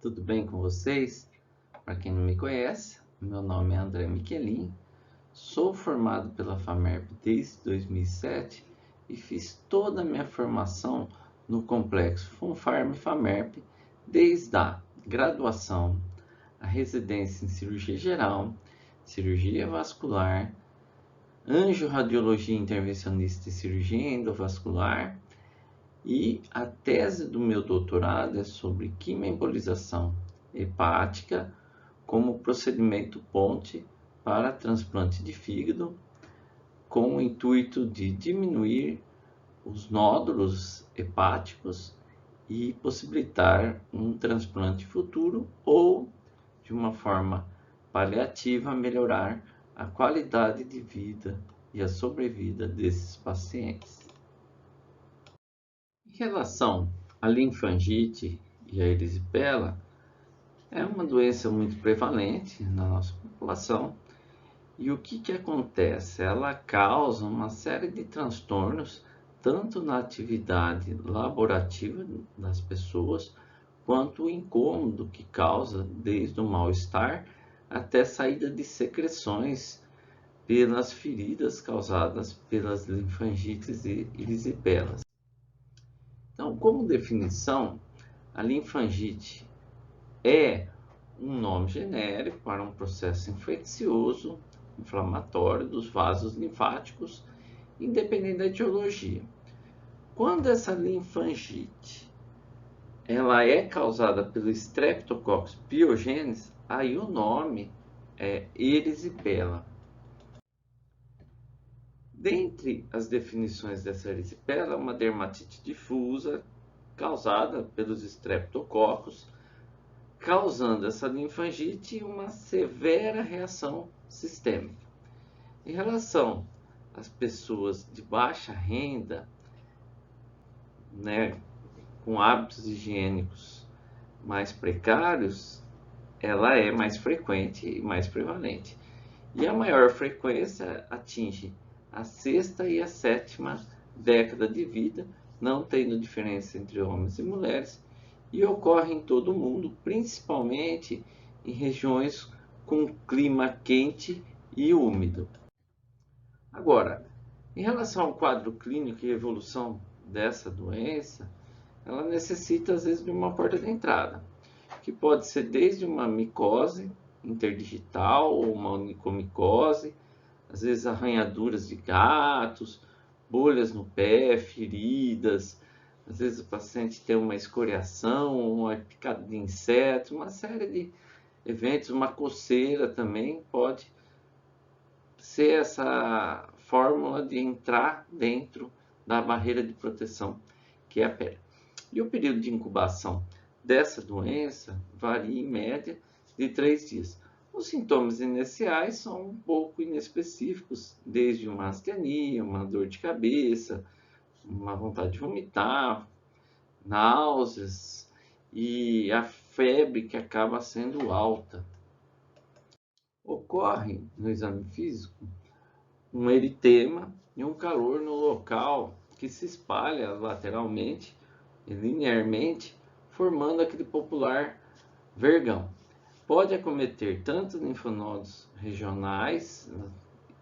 tudo bem com vocês? Para quem não me conhece, meu nome é André Michelin, sou formado pela FAMERP desde 2007 e fiz toda a minha formação no complexo FUNFARM-FAMERP, desde a graduação, a residência em cirurgia geral, cirurgia vascular, angiorradiologia intervencionista e cirurgia endovascular, e a tese do meu doutorado é sobre quimioembolização hepática como procedimento ponte para transplante de fígado, com o intuito de diminuir os nódulos hepáticos e possibilitar um transplante futuro ou, de uma forma paliativa, melhorar a qualidade de vida e a sobrevida desses pacientes. Em relação à linfangite e à erisipela, é uma doença muito prevalente na nossa população. E o que acontece? Ela causa uma série de transtornos, tanto na atividade laborativa das pessoas, quanto o incômodo que causa, desde o mal-estar até saída de secreções pelas feridas causadas pelas linfangites e erisipelas. Então, como definição, a linfangite é um nome genérico para um processo infeccioso, inflamatório dos vasos linfáticos, independente da etiologia. Quando essa linfangite ela é causada pelo Streptococcus pyogenes, aí o nome é erisipela. Dentre as definições dessa erisipela, uma dermatite difusa causada pelos streptococcus, causando essa linfangite uma severa reação sistêmica. Em relação às pessoas de baixa renda, com hábitos higiênicos mais precários, ela é mais frequente e mais prevalente. E a maior frequência atinge a 6ª e a 7ª década de vida, não tendo diferença entre homens e mulheres, e ocorre em todo o mundo, principalmente em regiões com clima quente e úmido. Agora, em relação ao quadro clínico e evolução dessa doença, ela necessita às vezes de uma porta de entrada, que pode ser desde uma micose interdigital ou uma onicomicose, às vezes arranhaduras de gatos, bolhas no pé, feridas, às vezes o paciente tem uma escoriação, uma picada de inseto, uma série de eventos, uma coceira também pode ser essa fórmula de entrar dentro da barreira de proteção que é a pele. E o período de incubação dessa doença varia em média de 3 dias. Os sintomas iniciais são um pouco inespecíficos, desde uma astenia, uma dor de cabeça, uma vontade de vomitar, náuseas e a febre que acaba sendo alta. Ocorre no exame físico um eritema e um calor no local que se espalha lateralmente e linearmente, formando aquele popular vergão. Pode acometer tanto linfonodos regionais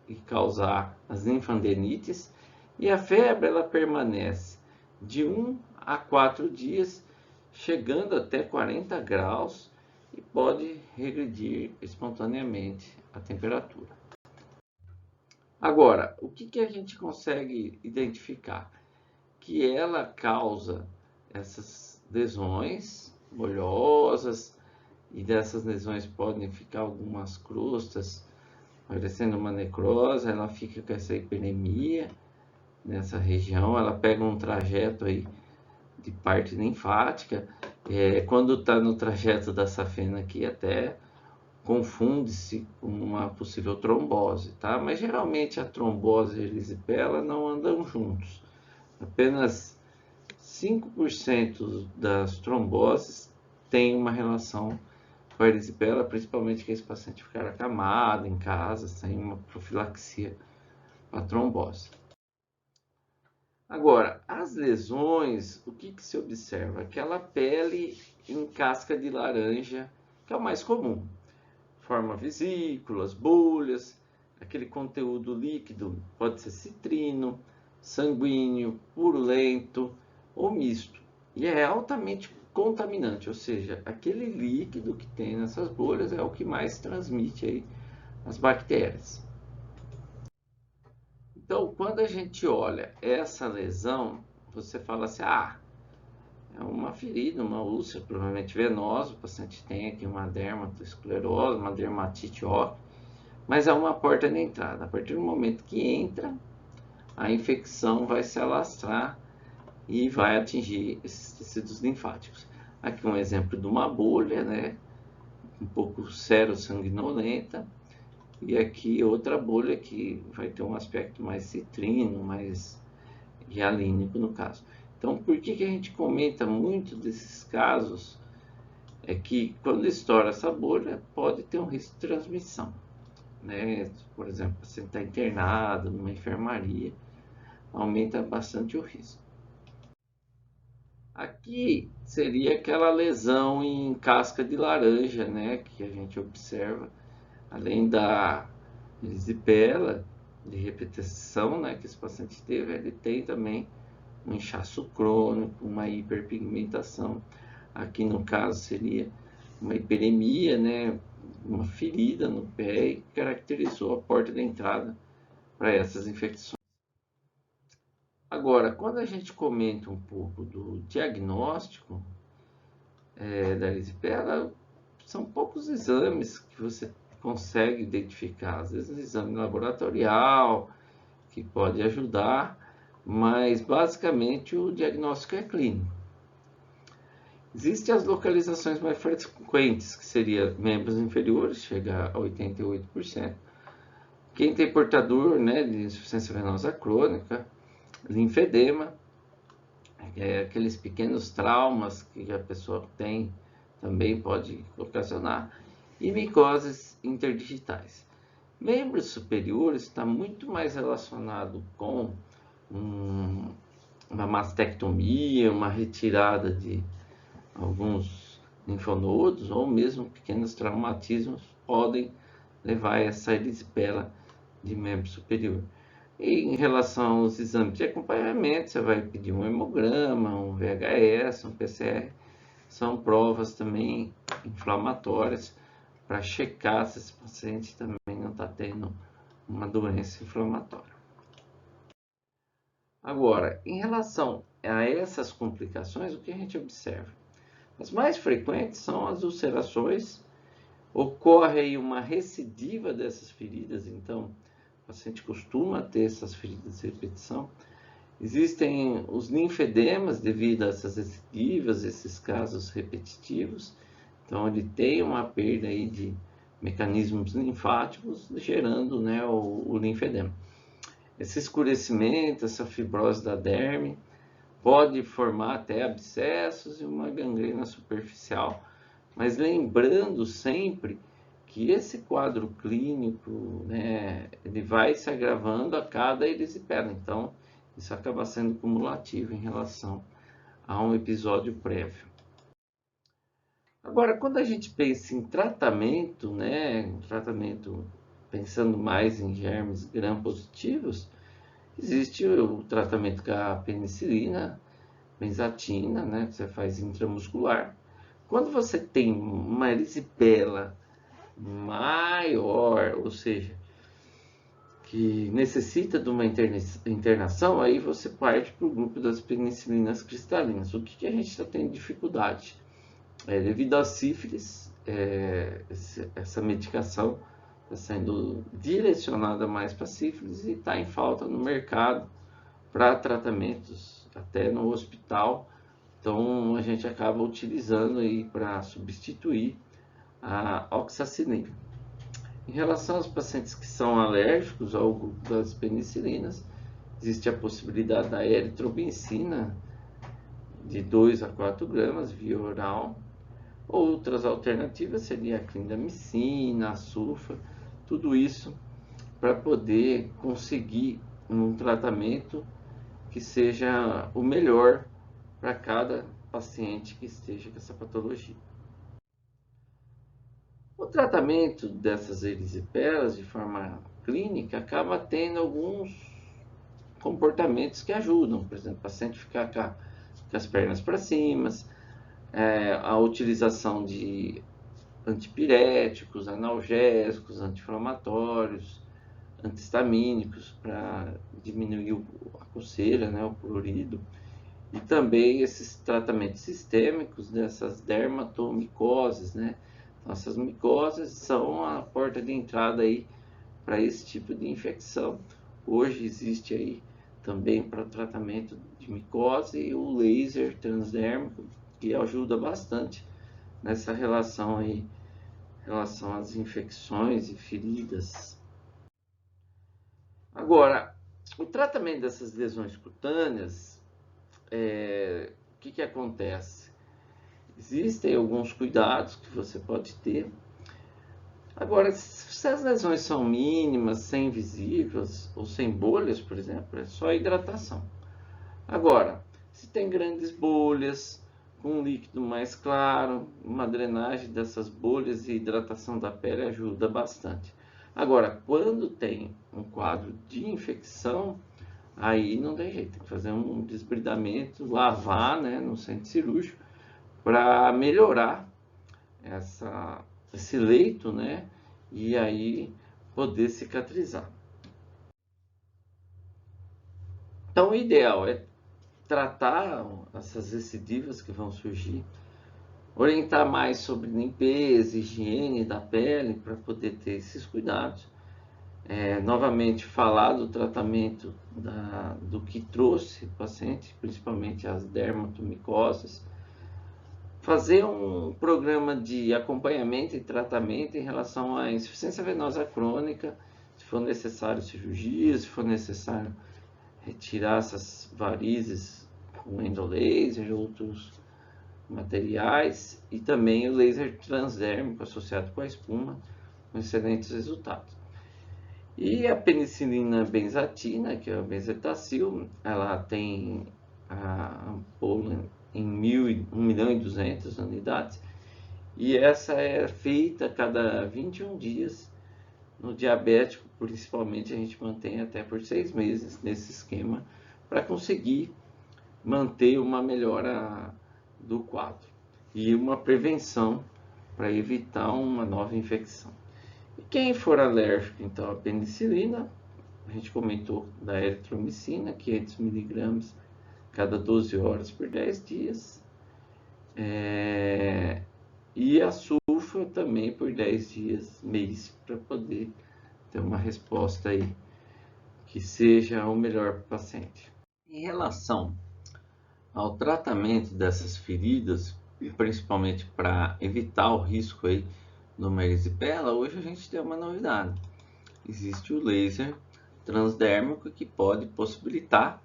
e causar as linfadenites, e a febre ela permanece de 1 a 4 dias, chegando até 40 graus e pode regredir espontaneamente a temperatura. Agora, o que a gente consegue identificar? Que ela causa essas lesões bolhosas, e dessas lesões podem ficar algumas crostas, parecendo uma necrose, ela fica com essa hiperemia nessa região, ela pega um trajeto aí de parte linfática, quando está no trajeto da safena aqui até confunde-se com uma possível trombose, tá? Mas geralmente a trombose e a erisipela não andam juntos. Apenas 5% das tromboses têm uma relação com a erisipela, principalmente que esse paciente ficar acamado em casa, sem uma profilaxia para trombose. Agora, as lesões, o que se observa? Aquela pele em casca de laranja, que é o mais comum. Forma vesículas, bolhas, aquele conteúdo líquido pode ser citrino, sanguíneo, purulento ou misto. E é altamente contaminante, ou seja, aquele líquido que tem nessas bolhas é o que mais transmite aí as bactérias. Então, quando a gente olha essa lesão, você fala assim, é uma ferida, uma úlcera, provavelmente venosa, o paciente tem aqui uma dermatosclerose, uma dermatite óssea, mas é uma porta de entrada. A partir do momento que entra, a infecção vai se alastrar e vai atingir esses tecidos linfáticos. Aqui um exemplo de uma bolha, né, um pouco serossanguinolenta, e aqui outra bolha que vai ter um aspecto mais citrino, mais hialínico no caso. Então, por que a gente comenta muito desses casos? É que quando estoura essa bolha, pode ter um risco de transmissão, né? Por exemplo, você está internado numa enfermaria, aumenta bastante o risco. Aqui seria aquela lesão em casca de laranja, né, que a gente observa, além da erisipela de repetição, né, que esse paciente teve, ele tem também um inchaço crônico, uma hiperpigmentação. Aqui no caso seria uma hiperemia, né, uma ferida no pé e caracterizou a porta de entrada para essas infecções. Agora, quando a gente comenta um pouco do diagnóstico da erisipela, são poucos exames que você consegue identificar. Às vezes, um exame laboratorial que pode ajudar, mas basicamente o diagnóstico é clínico. Existem as localizações mais frequentes, que seriam membros inferiores, chega a 88%. Quem tem portador, né, de insuficiência venosa crônica, linfedema, aqueles pequenos traumas que a pessoa tem, também pode ocasionar, e micoses interdigitais. Membros superiores está muito mais relacionado com uma mastectomia, uma retirada de alguns linfonodos ou mesmo pequenos traumatismos podem levar a essa erisipela de membro superior. E em relação aos exames de acompanhamento, você vai pedir um hemograma, um VHS, um PCR. São provas também inflamatórias para checar se esse paciente também não está tendo uma doença inflamatória. Agora, em relação a essas complicações, o que a gente observa? As mais frequentes são as ulcerações, ocorre aí uma recidiva dessas feridas, então o paciente costuma ter essas feridas de repetição. Existem os linfedemas devido a essas recidivas, esses casos repetitivos, então ele tem uma perda aí de mecanismos linfáticos, gerando, né, o linfedema. Esse escurecimento, essa fibrose da derme, pode formar até abscessos e uma gangrena superficial. Mas lembrando sempre que esse quadro clínico, né, ele vai se agravando a cada erisipela. Então, isso acaba sendo cumulativo em relação a um episódio prévio. Agora, quando a gente pensa em tratamento, né, tratamento pensando mais em germes gram-positivos, existe o tratamento com a penicilina, benzatina, né, que você faz intramuscular. Quando você tem uma erisipela maior, ou seja, que necessita de uma internação, aí você parte para o grupo das penicilinas cristalinas. O que a gente está tendo dificuldade? Devido à sífilis, essa medicação está sendo direcionada mais para sífilis e está em falta no mercado para tratamentos até no hospital. Então a gente acaba utilizando aí para substituir a oxacilina. Em relação aos pacientes que são alérgicos ao grupo das penicilinas, existe a possibilidade da eritromicina de 2 a 4 gramas via oral. Outras alternativas seria a clindamicina, a sulfa, tudo isso para poder conseguir um tratamento que seja o melhor para cada paciente que esteja com essa patologia. O tratamento dessas erisipelas de forma clínica acaba tendo alguns comportamentos que ajudam. Por exemplo, o paciente ficar com as pernas para cima, a utilização de antipiréticos, analgésicos, anti-inflamatórios, antihistamínicos para diminuir a coceira, né, o prurido. E também esses tratamentos sistêmicos dessas dermatomicoses, né? Então, essas micoses são a porta de entrada aí para esse tipo de infecção. Hoje existe aí também para tratamento de micose o laser transdérmico, que ajuda bastante nessa relação aí, relação às infecções e feridas. Agora, o tratamento dessas lesões cutâneas, o que acontece? Existem alguns cuidados que você pode ter. Agora, se as lesões são mínimas, sem vesículas ou sem bolhas, por exemplo, é só hidratação. Agora, se tem grandes bolhas, com um líquido mais claro, uma drenagem dessas bolhas e hidratação da pele ajuda bastante. Agora, quando tem um quadro de infecção, aí não tem jeito, tem que fazer um desbridamento, lavar, né, no centro cirúrgico, para melhorar esse leito, né, e aí poder cicatrizar. Então, o ideal é tratar essas recidivas que vão surgir, orientar mais sobre limpeza, higiene da pele para poder ter esses cuidados. Novamente, falar do tratamento do que trouxe o paciente, principalmente as dermatomicoses. Fazer um programa de acompanhamento e tratamento em relação à insuficiência venosa crônica, se for necessário cirurgia, se for necessário retirar essas varizes com endolaser, outros materiais, e também o laser transdérmico associado com a espuma, com excelentes resultados. E a penicilina benzatina, que é a benzetacil, ela tem a ampola em 1.200.000 unidades, e essa é feita a cada 21 dias. No diabético, principalmente, a gente mantém até por 6 meses nesse esquema para conseguir manter uma melhora do quadro e uma prevenção para evitar uma nova infecção. E quem for alérgico, então, à penicilina, a gente comentou da eritromicina, 500 mg cada 12 horas por 10 dias, e a sulfa também por 10 dias, mês, para poder ter uma resposta aí que seja o melhor para o paciente. Em relação ao tratamento dessas feridas, principalmente para evitar o risco aí numa erisipela, hoje a gente tem uma novidade. Existe o laser transdérmico que pode possibilitar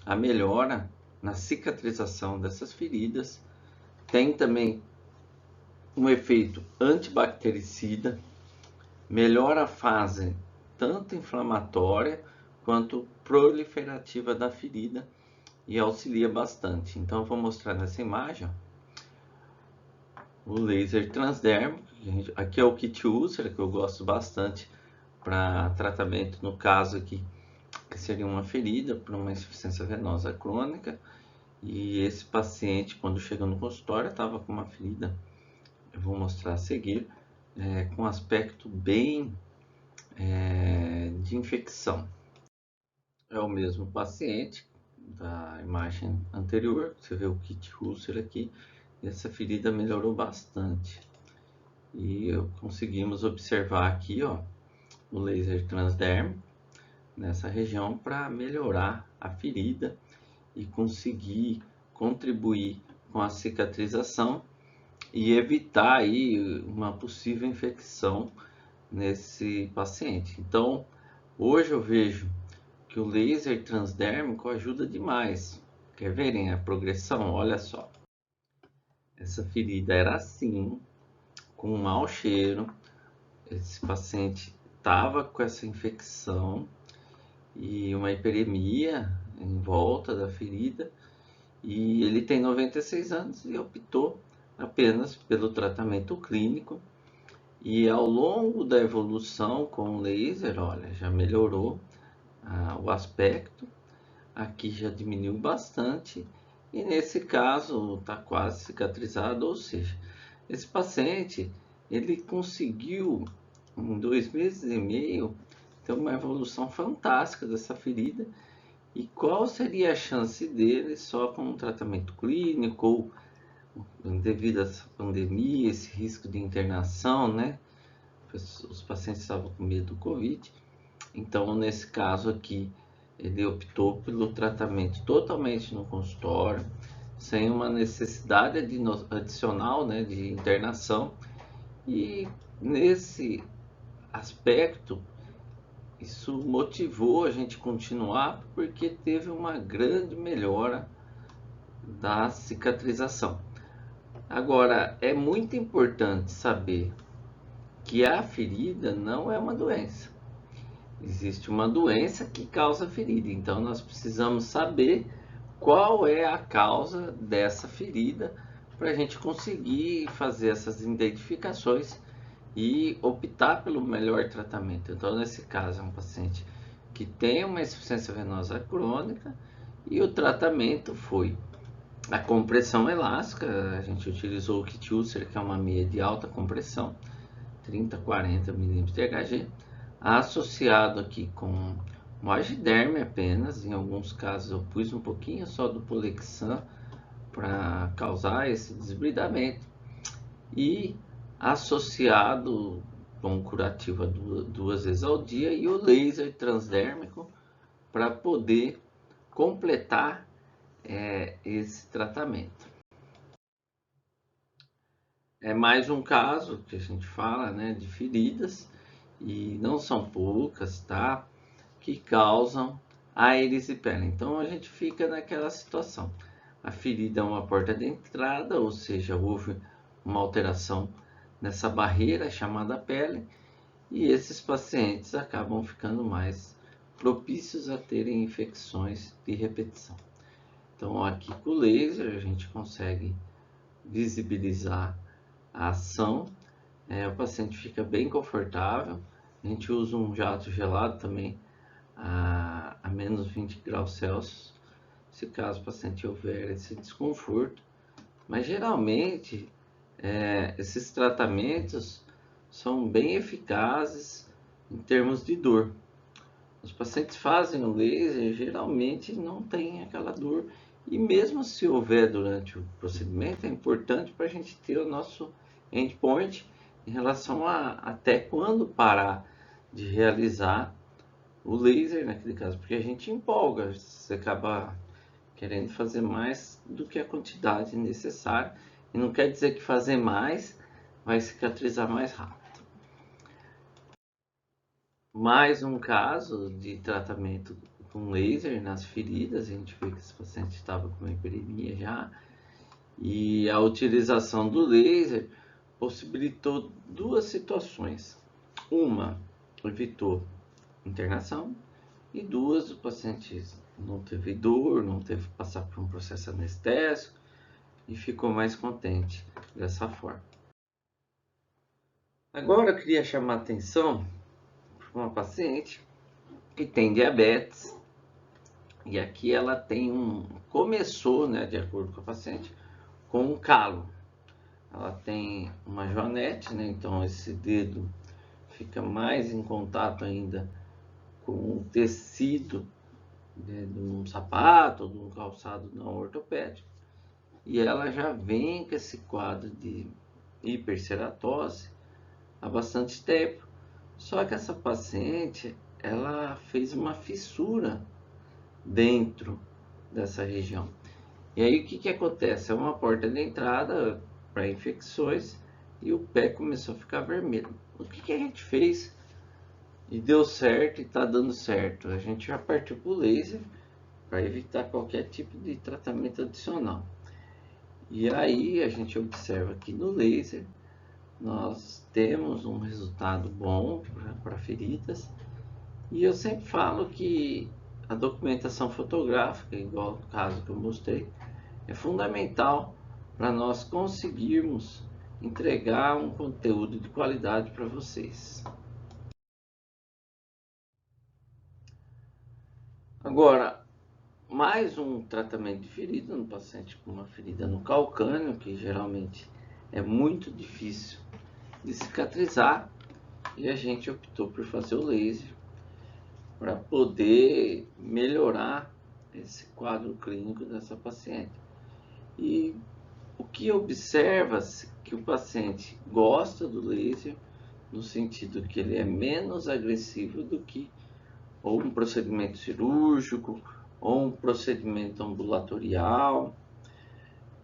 a melhora na cicatrização dessas feridas. Tem também um efeito antibactericida, melhora a fase tanto inflamatória quanto proliferativa da ferida e auxilia bastante. Então, eu vou mostrar nessa imagem o laser transdérmico. Aqui é o kit úlcera, que eu gosto bastante para tratamento, no caso aqui, que seria uma ferida por uma insuficiência venosa crônica. E esse paciente, quando chega no consultório, estava com uma ferida, eu vou mostrar a seguir, com aspecto bem de infecção. É o mesmo paciente da imagem anterior, você vê o kit úlcera aqui, e essa ferida melhorou bastante. E conseguimos observar aqui, ó, o laser transdérmico nessa região para melhorar a ferida e conseguir contribuir com a cicatrização e evitar aí uma possível infecção nesse paciente. Então, hoje eu vejo que o laser transdérmico ajuda demais. Quer verem a progressão? Olha só. Essa ferida era assim, com um mau cheiro. Esse paciente estava com essa infecção e uma hiperemia em volta da ferida, e ele tem 96 anos e optou apenas pelo tratamento clínico. E ao longo da evolução com o laser, olha, já melhorou o aspecto, aqui já diminuiu bastante, e nesse caso está quase cicatrizado, ou seja, esse paciente ele conseguiu em 2 meses e meio ter uma evolução fantástica dessa ferida. E qual seria a chance dele só com um tratamento clínico ou devido a essa pandemia, esse risco de internação, né? Os pacientes estavam com medo do Covid. Então, nesse caso aqui, ele optou pelo tratamento totalmente no consultório, sem uma necessidade adicional, né, de internação. E nesse aspecto, isso motivou a gente continuar, porque teve uma grande melhora da cicatrização. Agora, é muito importante saber que a ferida não é uma doença. Existe uma doença que causa ferida, então nós precisamos saber qual é a causa dessa ferida para a gente conseguir fazer essas identificações e optar pelo melhor tratamento. Então, nesse caso, é um paciente que tem uma insuficiência venosa crônica e o tratamento foi a compressão elástica. A gente utilizou o kit Ulcer, que é uma meia de alta compressão, 30, 40 milímetros de Hg, associado aqui com um agiderme apenas. Em alguns casos eu pus um pouquinho só do Polexan para causar esse desbridamento, e associado com curativa 2 vezes ao dia e o laser transdérmico para poder completar esse tratamento. É mais um caso que a gente fala, né, de feridas, e não são poucas, tá? Que causam a erisipela. Então a gente fica naquela situação. A ferida é uma porta de entrada, ou seja, houve uma alteração nessa barreira chamada pele, e esses pacientes acabam ficando mais propícios a terem infecções de repetição. Então aqui com o laser a gente consegue visibilizar a ação, o paciente fica bem confortável. A gente usa um jato gelado também a menos 20 graus Celsius, se caso o paciente houver esse desconforto. Mas geralmente esses tratamentos são bem eficazes em termos de dor. Os pacientes fazem o laser, geralmente não tem aquela dor, e mesmo se houver durante o procedimento, é importante para a gente ter o nosso endpoint em relação a até quando parar de realizar o laser naquele caso, porque a gente empolga, você acaba querendo fazer mais do que a quantidade necessária, e não quer dizer que fazer mais vai cicatrizar mais rápido. Mais um caso de tratamento com laser nas feridas. A gente vê que esse paciente estava com uma hiperemia já, e a utilização do laser possibilitou duas situações. Uma, evitou internação, e duas, o paciente não teve dor, não teve que passar por um processo anestésico e ficou mais contente dessa forma. Agora eu queria chamar a atenção para uma paciente que tem diabetes, e aqui ela tem começou, né, de acordo com a paciente, com um calo. Ela tem uma joanete, né, então esse dedo fica mais em contato ainda com o tecido, né, de um sapato ou de um calçado não ortopédico. E ela já vem com esse quadro de hiperceratose há bastante tempo. Só que essa paciente, ela fez uma fissura dentro dessa região. E aí o que acontece? É uma porta de entrada para infecções, e o pé começou a ficar vermelho. O que a gente fez e deu certo e está dando certo? A gente já partiu para o laser para evitar qualquer tipo de tratamento adicional. E aí a gente observa que no laser nós temos um resultado bom para feridas. E eu sempre falo que a documentação fotográfica, igual o caso que eu mostrei, é fundamental para nós conseguirmos entregar um conteúdo de qualidade para vocês. Agora, mais um tratamento de ferida no paciente com uma ferida no calcâneo, que geralmente é muito difícil de cicatrizar, e a gente optou por fazer o laser para poder melhorar esse quadro clínico dessa paciente. E o que observa-se que o paciente gosta do laser, no sentido que ele é menos agressivo do que ou um procedimento cirúrgico ou um procedimento ambulatorial,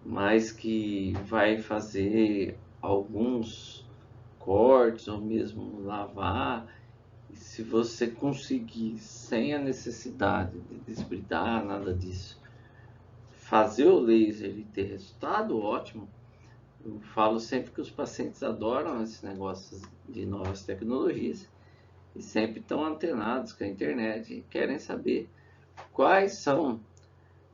mas que vai fazer alguns cortes ou mesmo lavar. E se você conseguir, sem a necessidade de desbridar, nada disso, fazer o laser e ter resultado ótimo, eu falo sempre que os pacientes adoram esses negócios de novas tecnologias e sempre estão antenados com a internet e querem saber quais são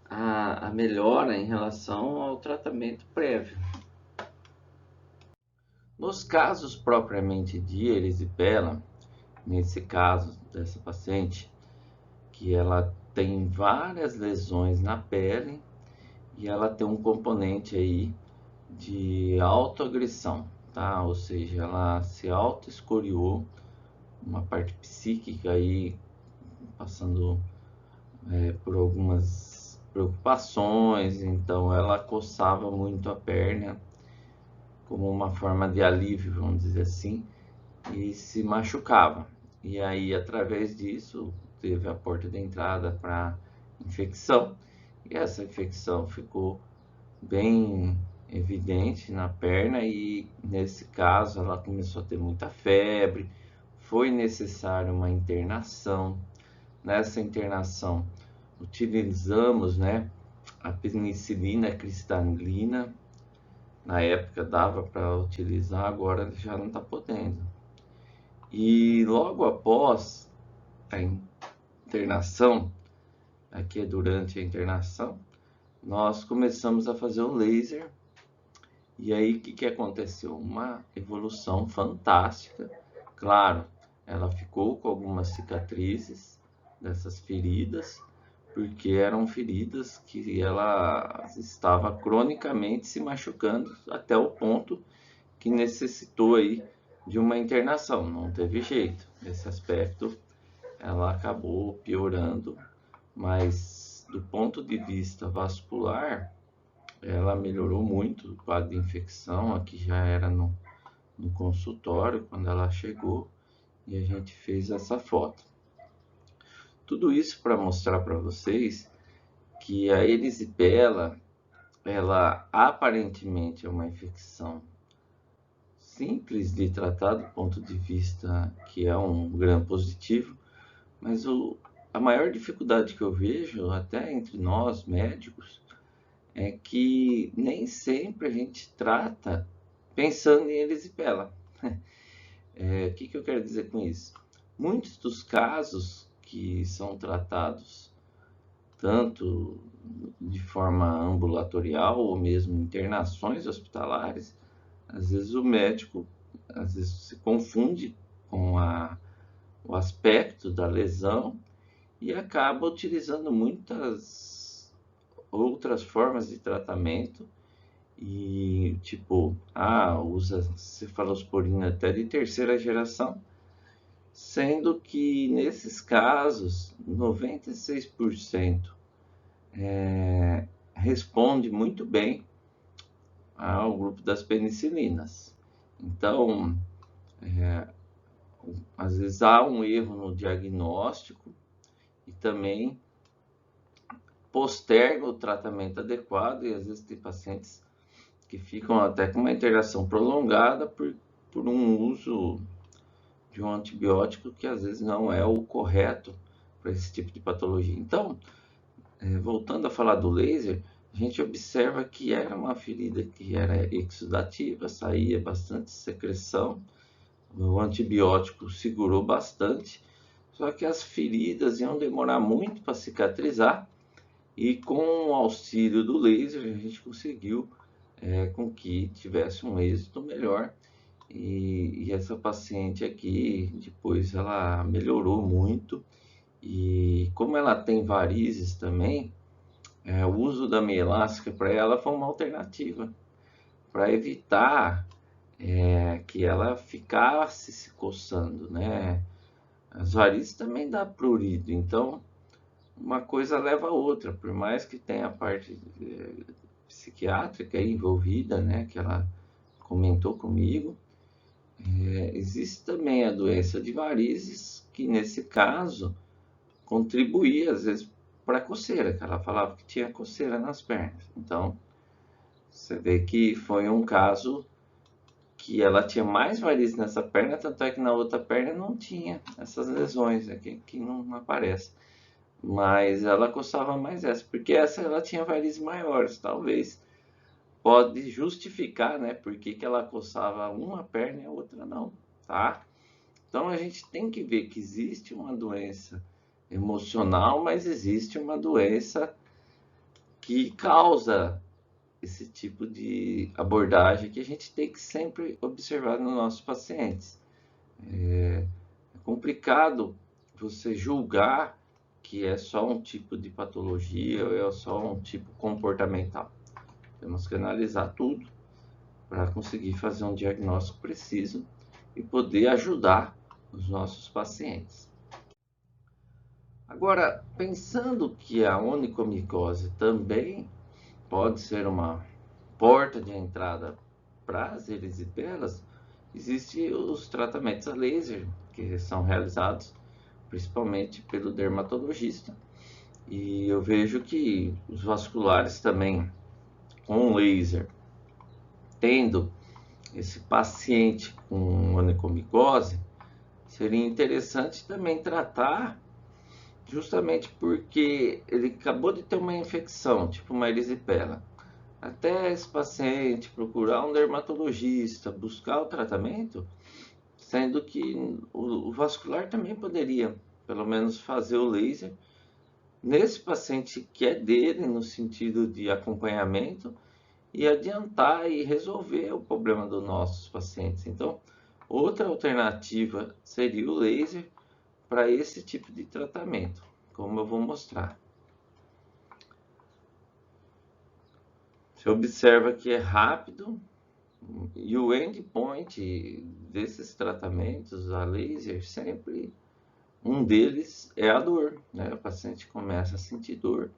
a melhora em relação ao tratamento prévio. Nos casos propriamente de erisipela, nesse caso dessa paciente, que ela tem várias lesões na pele e ela tem um componente aí de autoagressão, tá? Ou seja, ela se auto-escoriou, uma parte psíquica aí, passando por algumas preocupações, então ela coçava muito a perna como uma forma de alívio, vamos dizer assim, e se machucava. E aí, através disso, teve a porta de entrada para infecção, e essa infecção ficou bem evidente na perna, e nesse caso ela começou a ter muita febre, foi necessária uma internação. Nessa internação utilizamos, né, a penicilina cristalina. Na época dava para utilizar, agora já não está podendo. E logo após a internação, aqui é durante a internação, nós começamos a fazer o laser. E aí, o que aconteceu? Uma evolução fantástica. Claro, ela ficou com algumas cicatrizes dessas feridas, porque eram feridas que ela estava cronicamente se machucando até o ponto que necessitou aí de uma internação. Não teve jeito. Nesse aspecto, ela acabou piorando, mas do ponto de vista vascular, ela melhorou muito. O quadro de infecção aqui já era no consultório quando ela chegou e a gente fez essa foto. Tudo isso para mostrar para vocês que a erisipela, ela aparentemente é uma infecção simples de tratar do ponto de vista que é um gram positivo, mas a maior dificuldade que eu vejo, até entre nós médicos, é que nem sempre a gente trata pensando em erisipela. O que eu quero dizer com isso? Muitos dos casos que são tratados tanto de forma ambulatorial ou mesmo internações hospitalares, às vezes o médico se confunde com o aspecto da lesão e acaba utilizando muitas outras formas de tratamento e tipo, usa cefalosporina até de terceira geração, sendo que nesses casos 96% responde muito bem ao grupo das penicilinas. Então, às vezes há um erro no diagnóstico e também posterga o tratamento adequado, e às vezes tem pacientes que ficam até com uma internação prolongada por um uso de um antibiótico que às vezes não é o correto para esse tipo de patologia. Então, voltando a falar do laser, a gente observa que era uma ferida que era exudativa, saía bastante secreção, o antibiótico segurou bastante, Só que as feridas iam demorar muito para cicatrizar e com o auxílio do laser a gente conseguiu com que tivesse um êxito melhor. E essa paciente aqui, depois ela melhorou muito. E como ela tem varizes também, o uso da meia elástica para ela foi uma alternativa para evitar que ela ficasse se coçando, né? As varizes também dá prurido, então uma coisa leva a outra, por mais que tenha a parte psiquiátrica envolvida, né? Que ela comentou comigo, existe também a doença de varizes, que nesse caso contribuía às vezes para a coceira, que ela falava que tinha coceira nas pernas. Então, você vê que foi um caso que ela tinha mais varizes nessa perna, tanto é que na outra perna não tinha essas lesões aqui, que não aparece. Mas ela coçava mais essa, porque essa ela tinha varizes maiores, talvez pode justificar, né, por que ela coçava uma perna e a outra não, tá? Então a gente tem que ver que existe uma doença emocional, mas existe uma doença que causa esse tipo de abordagem que a gente tem que sempre observar nos nossos pacientes. É complicado você julgar que é só um tipo de patologia ou é só um tipo comportamental. Temos que analisar tudo para conseguir fazer um diagnóstico preciso e poder ajudar os nossos pacientes. Agora, pensando que a onicomicose também pode ser uma porta de entrada para as erisipelas, existem os tratamentos a laser, que são realizados principalmente pelo dermatologista. E eu vejo que os vasculares também, com laser, tendo esse paciente com onicomicose, seria interessante também tratar, justamente porque ele acabou de ter uma infecção, tipo uma erisipela. Até esse paciente procurar um dermatologista, buscar o tratamento, sendo que o vascular também poderia, pelo menos, fazer o laser nesse paciente que é dele, no sentido de acompanhamento, e adiantar e resolver o problema dos nossos pacientes. Então, outra alternativa seria o laser para esse tipo de tratamento, como eu vou mostrar. Você observa que é rápido e o endpoint desses tratamentos a laser sempre um deles é a dor, né? O paciente começa a sentir dor.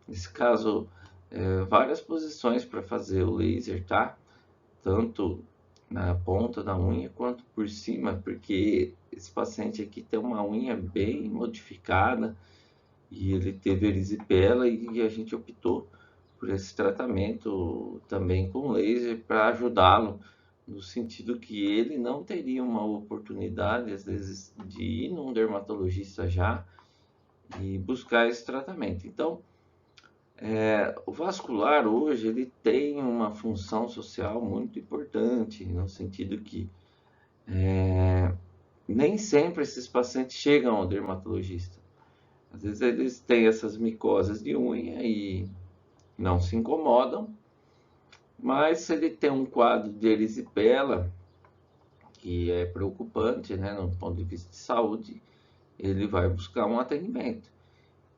Nesse caso, várias posições para fazer o laser, tá? Tanto na ponta da unha quanto por cima, porque esse paciente aqui tem uma unha bem modificada e ele teve erisipela e a gente optou por esse tratamento também com laser para ajudá-lo, no sentido que ele não teria uma oportunidade, às vezes, de ir num dermatologista já e buscar esse tratamento. Então, o vascular hoje ele tem uma função social muito importante, no sentido que nem sempre esses pacientes chegam ao dermatologista. Às vezes eles têm essas micoses de unha e não se incomodam, mas se ele tem um quadro de erisipela, que é preocupante, né, no ponto de vista de saúde, ele vai buscar um atendimento.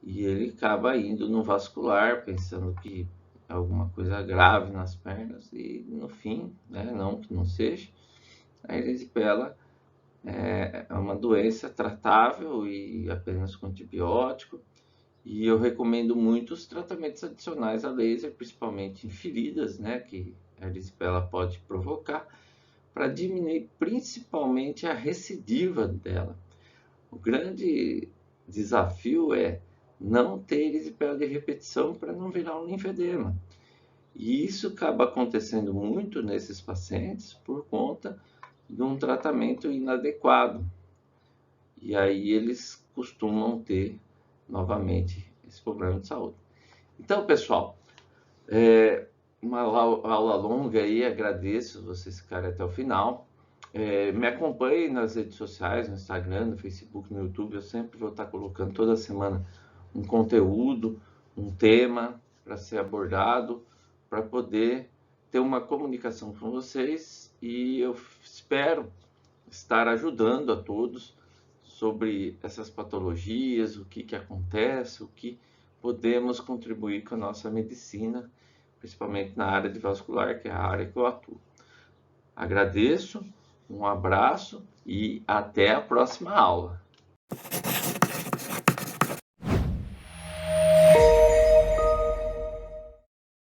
E ele acaba indo no vascular, pensando que é alguma coisa grave nas pernas, e no fim, né, não que não seja, a erisipela é uma doença tratável e apenas com antibiótico. E eu recomendo muito os tratamentos adicionais a laser, principalmente em feridas, né, que a erisipela pode provocar, para diminuir principalmente a recidiva dela. O grande desafio é não ter erisipela de repetição para não virar um linfedema. E isso acaba acontecendo muito nesses pacientes por conta de um tratamento inadequado. E aí eles costumam ter novamente esse problema de saúde. Então, pessoal, uma aula longa aí, agradeço vocês ficarem até o final. Me acompanhe nas redes sociais, no Instagram, no Facebook, no YouTube. Eu sempre vou estar colocando toda semana um conteúdo, um tema para ser abordado, para poder ter uma comunicação com vocês, e eu espero estar ajudando a todos sobre essas patologias, o que acontece, o que podemos contribuir com a nossa medicina, principalmente na área de vascular, que é a área que eu atuo. Agradeço, um abraço e até a próxima aula.